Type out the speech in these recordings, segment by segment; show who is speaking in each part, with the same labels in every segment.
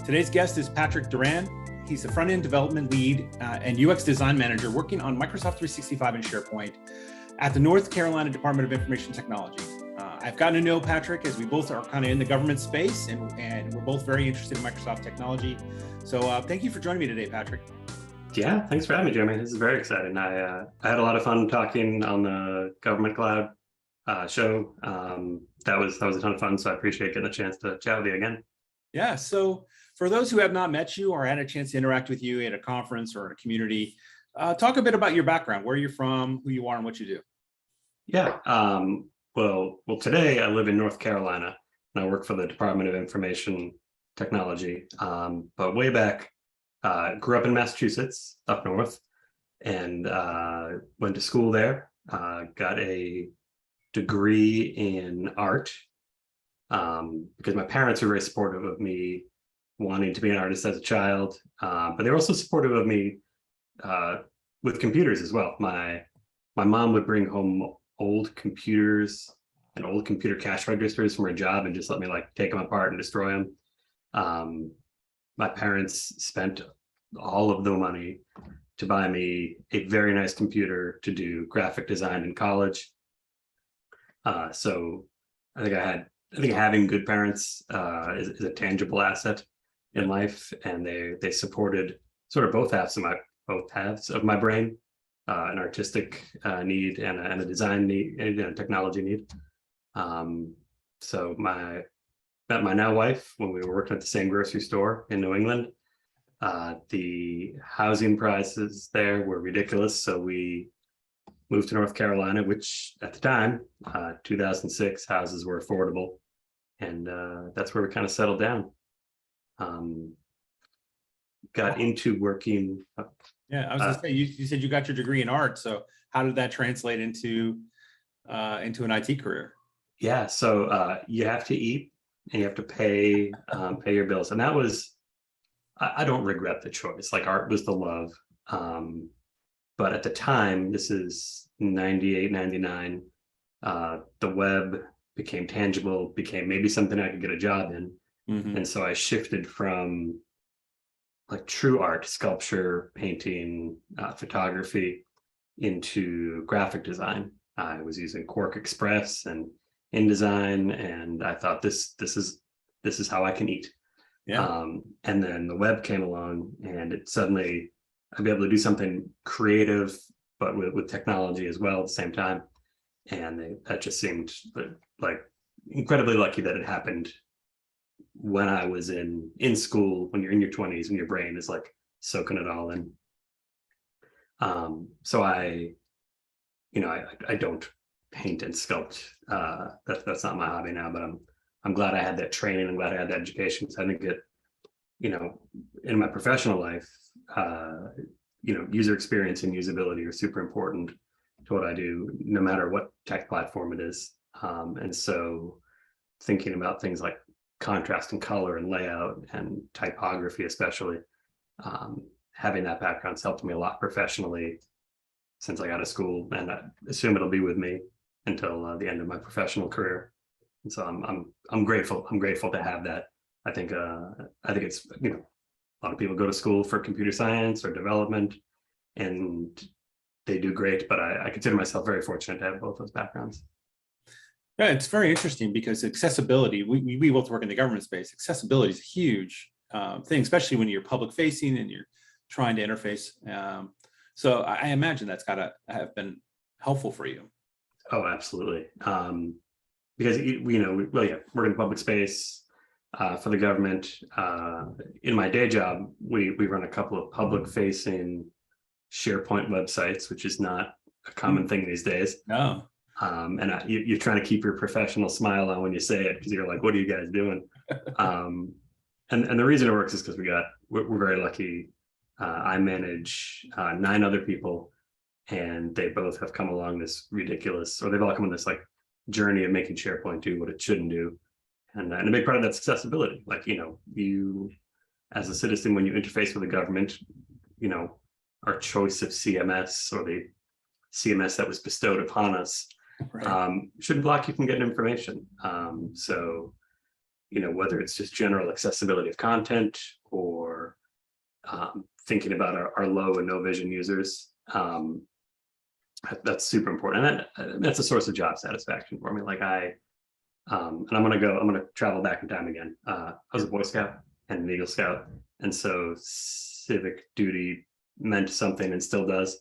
Speaker 1: Today's guest is Patrick Doran. He's the front-end development lead and UX design manager working on Microsoft 365 and SharePoint at the North Carolina Department of Information Technology. I've gotten to know Patrick as we both are kind of in the government space and we're both very interested in Microsoft technology. So thank you for joining me today, Patrick.
Speaker 2: Yeah, thanks for having me, Jeremy. This is very exciting. I had a lot of fun talking on the Government Cloud show. That was a ton of fun, so I appreciate getting a chance to chat with you again.
Speaker 1: Yeah, so for those who have not met you or had a chance to interact with you at a conference or in a community, talk a bit about your background, where you're from, who you are, and what you do.
Speaker 2: Yeah, well, today I live in North Carolina, and I work for the Department of Information Technology. But way back, grew up in Massachusetts, up north, and went to school there. Got a degree in art because my parents were very supportive of me wanting to be an artist as a child, but they were also supportive of me with computers as well. My mom would bring home old computers and old computer cash registers from her job and just let me like take them apart and destroy them. My parents spent all of the money to buy me a very nice computer to do graphic design in college. So I think having good parents is a tangible asset in life, and they supported sort of both halves of my brain, an artistic need and a design need and a technology need. So met my now wife when we were working at the same grocery store in New England. The housing prices there were ridiculous, so we moved to North Carolina, which at the time, 2006, houses were affordable, and that's where we kind of settled down. Got into working.
Speaker 1: Yeah, I was going to say, you said you got your degree in art, so how did that translate into an IT career?
Speaker 2: Yeah, so you have to eat and you have to pay your bills, and that was, I don't regret the choice. Like, art was the love, but at the time, this is 98, 99, the web became tangible, became maybe something I could get a job in. Mm-hmm. And so I shifted from like true art, sculpture, painting, photography, into graphic design. I was using Quark Express and InDesign, and I thought this is how I can eat. Yeah. And then the web came along, and it suddenly I'd be able to do something creative, but with technology as well at the same time. And that just seemed like incredibly lucky that it happened when I was in school, when you're in your 20s and your brain is like soaking it all in. So I don't paint and sculpt. That's not my hobby now, but I'm glad I had that training. I'm glad I had that education, because I think it, in my professional life, user experience and usability are super important to what I do, no matter what tech platform it is. And so thinking about things like contrast and color and layout and typography, especially, having that background's helped me a lot professionally since I got out of school, and I assume it'll be with me until the end of my professional career. And so I'm grateful. I'm grateful to have that. I think it's, a lot of people go to school for computer science or development, and they do great, but I consider myself very fortunate to have both those backgrounds.
Speaker 1: Yeah, it's very interesting because accessibility, we both work in the government space. Accessibility is a huge thing, especially when you're public facing and you're trying to interface. So I imagine that's got to have been helpful for you.
Speaker 2: Oh, absolutely. Because, we're in public space for the government. In my day job, we run a couple of public facing SharePoint websites, which is not a common thing these days.
Speaker 1: No.
Speaker 2: And you're trying to keep your professional smile on when you say it, because you're like, what are you guys doing? And the reason it works is because we're very lucky. I manage 9 other people, and they both have come along this ridiculous, or they've all come on this like journey of making SharePoint do what it shouldn't do. And a big part of that's accessibility. Like, you as a citizen, when you interface with the government, our choice of CMS, or the CMS that was bestowed upon us, right, shouldn't block you from getting information. So, whether it's just general accessibility of content or thinking about our low and no vision users. That's super important, and that's a source of job satisfaction for me. Like and I'm gonna travel back in time again. I was a Boy Scout and an Eagle Scout, and so civic duty meant something and still does.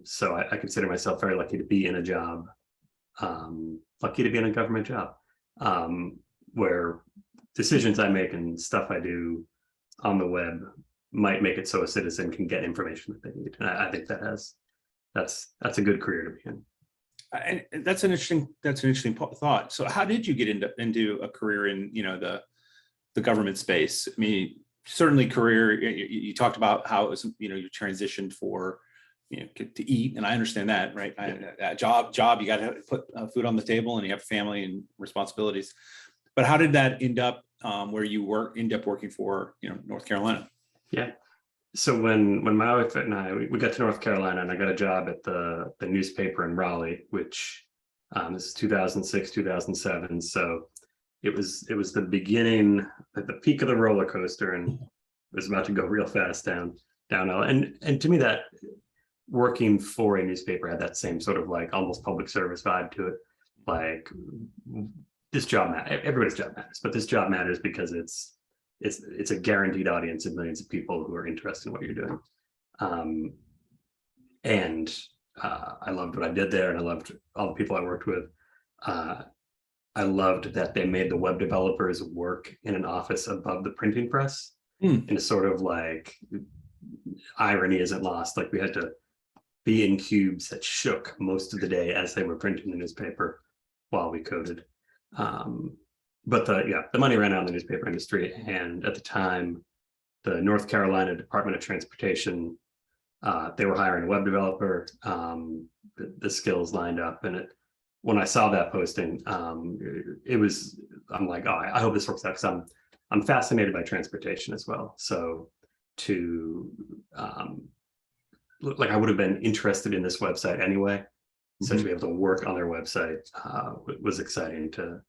Speaker 2: So I consider myself very lucky to be in a job, lucky to be in a government job, where decisions I make and stuff I do on the web might make it so a citizen can get information that they need. And I think that's a good career to be in.
Speaker 1: And that's an interesting thought. So how did you get into a career in, the government space? I mean, certainly career, you talked about how it was, you transitioned for, to eat, and I understand that, right? That job, you got to put food on the table, and you have family and responsibilities. But how did that end up where you end up working for, North Carolina?
Speaker 2: Yeah. So when my wife and I we got to North Carolina, and I got a job at the newspaper in Raleigh, which this is 2006, 2007. So it was the beginning, at the peak of the roller coaster, and it was about to go real fast downhill. And to me, that working for a newspaper had that same sort of like almost public service vibe to it. Like, this job matters. Everybody's job matters, but this job matters because it's a guaranteed audience of millions of people who are interested in what you're doing. And I loved what I did there, and I loved all the people I worked with. I loved that they made the web developers work in an office above the printing press. And a sort of like irony isn't lost. Like, we had to be in cubes that shook most of the day as they were printing the newspaper while we coded. But the money ran out in the newspaper industry, and at the time, the North Carolina Department of Transportation, they were hiring a web developer. The skills lined up, and when I saw that posting, I'm like, oh, I hope this works out, because I'm fascinated by transportation as well. So like, I would have been interested in this website anyway. So to be able to work on their website was exciting to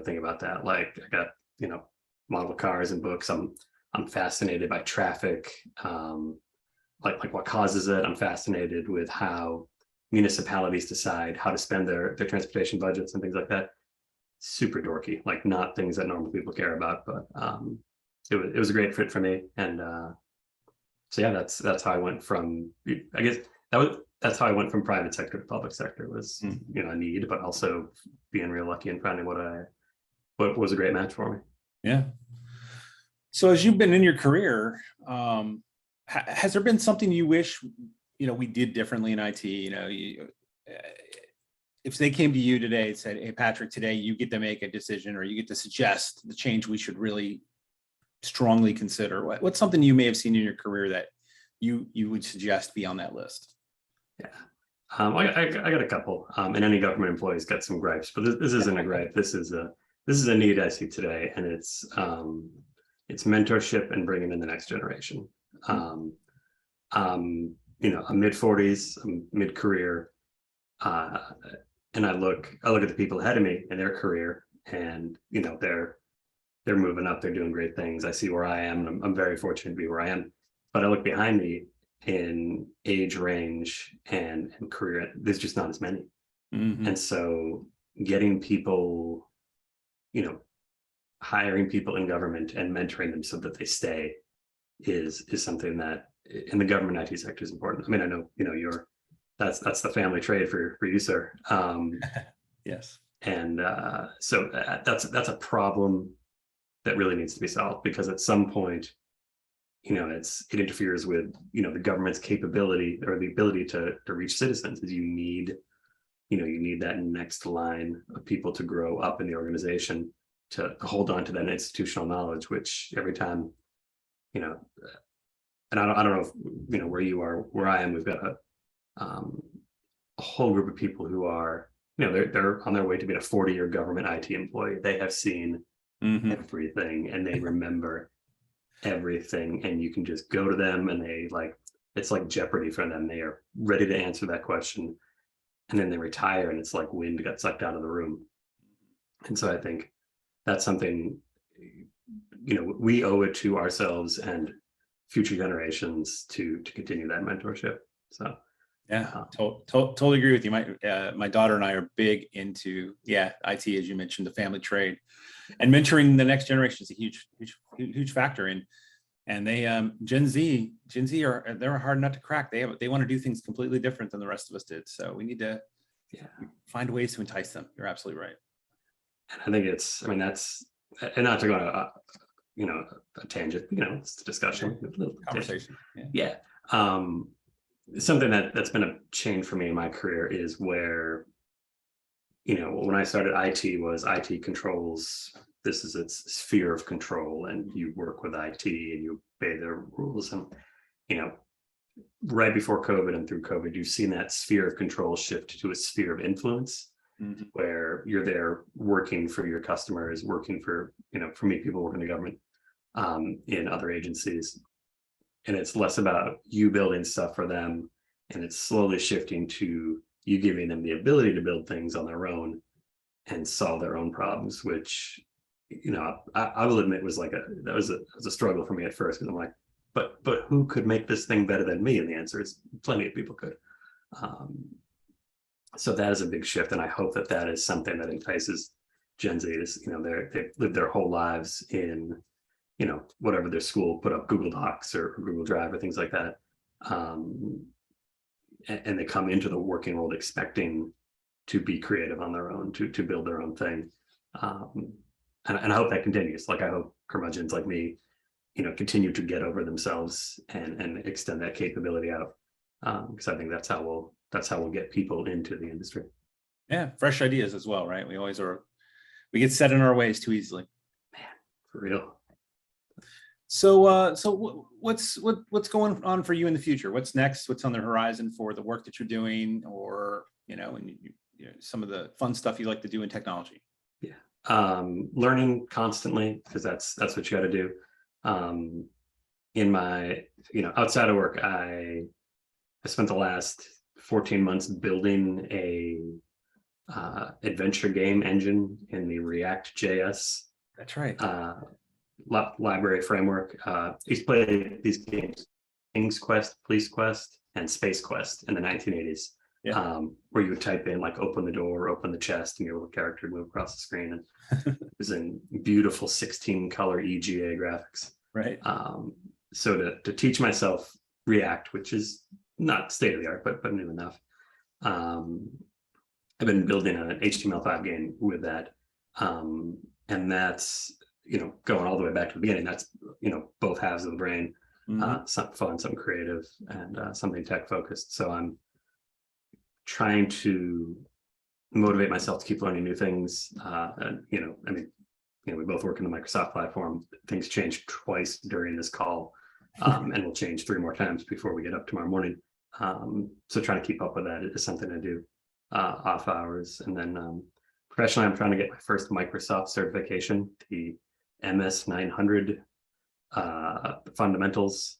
Speaker 2: think about that. Like, I got model cars and books. I'm fascinated by traffic, like what causes it. I'm fascinated with how municipalities decide how to spend their transportation budgets and things like that. Super dorky, like not things that normal people care about, but it was a great fit for me. And so yeah, that's how I went from, I guess that's how I went from private sector to public sector, was a need, but also being real lucky and finding what was a great match for me.
Speaker 1: Yeah. So as you've been in your career, has there been something you wish we did differently in IT? If they came to you today and said, "Hey, Patrick, today you get to make a decision, or you get to suggest the change we should really strongly consider," what's something you may have seen in your career that you would suggest be on that list?
Speaker 2: Yeah, I got a couple, and any government employee's got some gripes, but this isn't a gripe. This is a need I see today, and it's mentorship and bringing in the next generation. I'm mid-40s, I'm mid-career, and I look at the people ahead of me in their career, and they're moving up, they're doing great things. I see where I am, and I'm very fortunate to be where I am. But I look behind me in age range and career, there's just not as many. And so getting people, hiring people in government and mentoring them so that they stay is something that in the government IT sector is important. I mean, I know, that's the family trade for you, sir.
Speaker 1: Yes.
Speaker 2: And so that's a problem that really needs to be solved, because at some point, it interferes with the government's capability, or the ability to reach citizens. Is you need that next line of people to grow up in the organization, to hold on to that institutional knowledge, which every time, and I don't know if where you are, where I am, we've got a whole group of people who are they're on their way to being a 40-year government IT employee. They have seen everything, and they remember everything, and you can just go to them, and it's like Jeopardy for them. They are ready to answer that question, and then they retire, and it's like wind got sucked out of the room. And so I think that's something, we owe it to ourselves and future generations to continue that mentorship. So
Speaker 1: yeah, totally agree with you. My daughter and I are big into IT, as you mentioned, the family trade, and mentoring the next generation is a huge factor. And they Gen Z they're a hard nut to crack. They want to do things completely different than the rest of us did. So we need to find ways to entice them. You're absolutely right.
Speaker 2: And I think that's, and not to go on a tangent, it's a discussion,
Speaker 1: Conversation.
Speaker 2: Yeah. Something that's been a change for me in my career is where, when I started, IT controls, this is its sphere of control, and you work with IT and you obey their rules. And, right before COVID and through COVID, you've seen that sphere of control shift to a sphere of influence, where you're there working for your customers, working for, for me, people working in the government, in other agencies. And it's less about you building stuff for them, and it's slowly shifting to you giving them the ability to build things on their own and solve their own problems, which, I will admit was that was a struggle for me at first, because I'm like, but who could make this thing better than me? And the answer is plenty of people could. So that is a big shift, and I hope that is something that entices Gen Zs. They've lived their whole lives in, whatever their school put up, Google Docs or Google Drive or things like that. And they come into the working world expecting to be creative on their own, to build their own thing. And I hope that continues. Like, I hope curmudgeons like me, continue to get over themselves and extend that capability out. Because I think that's how we'll get people into the industry.
Speaker 1: Yeah, fresh ideas as well, right? We get set in our ways too easily.
Speaker 2: Man, for real.
Speaker 1: So what's going on for you in the future? What's next? What's on the horizon for the work that you're doing, or and some of the fun stuff you like to do in technology?
Speaker 2: Yeah, learning constantly, because that's what you got to do. In my outside of work, I spent the last 14 months building a adventure game engine in the React.js.
Speaker 1: That's right.
Speaker 2: Library framework. He's played these games, King's Quest, Police Quest, and Space Quest in the 1980s. Yeah. Where you would type in like open the door, open the chest, and your little character would move across the screen. And it was in beautiful 16-color EGA graphics.
Speaker 1: Right.
Speaker 2: So to teach myself React, which is not state of the art, but new enough. I've been building an HTML5 game with that. And that's, going all the way back to the beginning. That's, both halves of the brain, something fun, something creative, and something tech focused. So I'm trying to motivate myself to keep learning new things. And, we both work in the Microsoft platform. Things change twice during this call, and will change 3 more times before we get up tomorrow morning. So trying to keep up with that is something I do off hours. And then professionally, I'm trying to get my first Microsoft certification, the MS 900 fundamentals.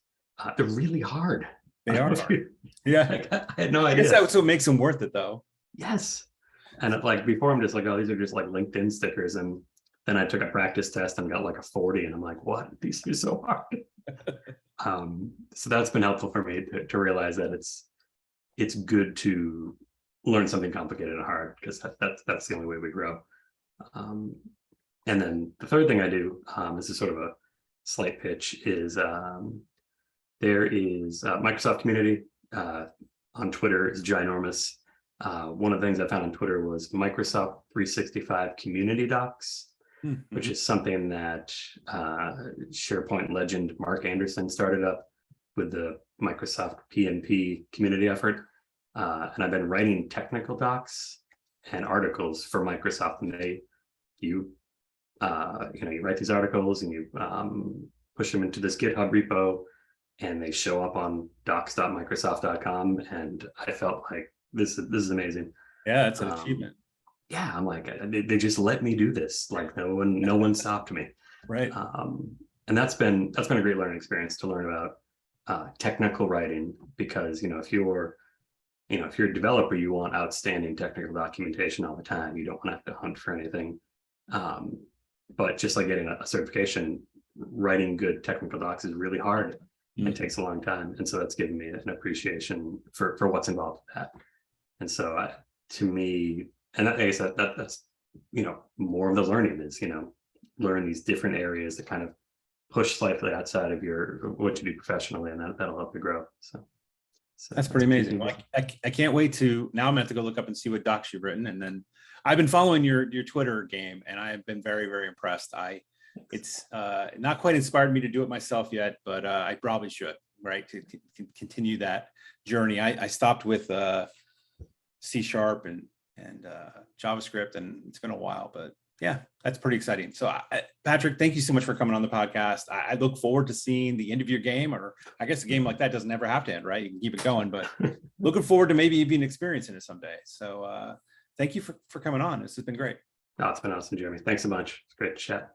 Speaker 2: They're really hard.
Speaker 1: They are hard. Yeah.
Speaker 2: I had no idea.
Speaker 1: I guess that's what makes them worth it, though.
Speaker 2: Yes. And before, I'm just like, oh, these are just like LinkedIn stickers. And then I took a practice test and got like a 40. And I'm like, what? These are so hard. So that's been helpful for me to realize that it's good to learn something complicated and hard, because that's the only way we grow. And then the third thing I do, this is sort of a slight pitch, is there is a Microsoft community on Twitter. Is ginormous. One of the things I found on Twitter was Microsoft 365 community docs, which is something that SharePoint legend Mark Anderson started up with the Microsoft PnP community effort. And I've been writing technical docs and articles for Microsoft, and you write these articles and you push them into this GitHub repo, and they show up on docs.microsoft.com. And I felt like this is amazing.
Speaker 1: Yeah, it's an achievement.
Speaker 2: Yeah, I'm like, they just let me do this. Like no one stopped me.
Speaker 1: Right.
Speaker 2: And that's been a great learning experience, to learn about technical writing, because if you're a developer, you want outstanding technical documentation all the time. You don't want to have to hunt for anything. but just like getting a certification, writing good technical docs is really hard. It takes a long time. And so that's given me an appreciation for what's involved with that. And so to me, and I guess that's, more of the learning is, learn these different areas that kind of push slightly outside of what you do professionally, and that'll help you grow. So
Speaker 1: that's pretty amazing. Well, I can't wait to, now I'm gonna have to go look up and see what docs you've written. And then I've been following your Twitter game, and I've been very, very impressed. It's not quite inspired me to do it myself yet, but I probably should, right? To continue that journey. I stopped with C# and JavaScript, and it's been a while, but yeah, that's pretty exciting. So Patrick, thank you so much for coming on the podcast. I look forward to seeing the end of your game, or I guess a game like that doesn't ever have to end, right? You can keep it going, but looking forward to maybe even experiencing it someday. So thank you for coming on. This has been great.
Speaker 2: Oh, it's been awesome, Jeremy. Thanks so much. It's great to chat.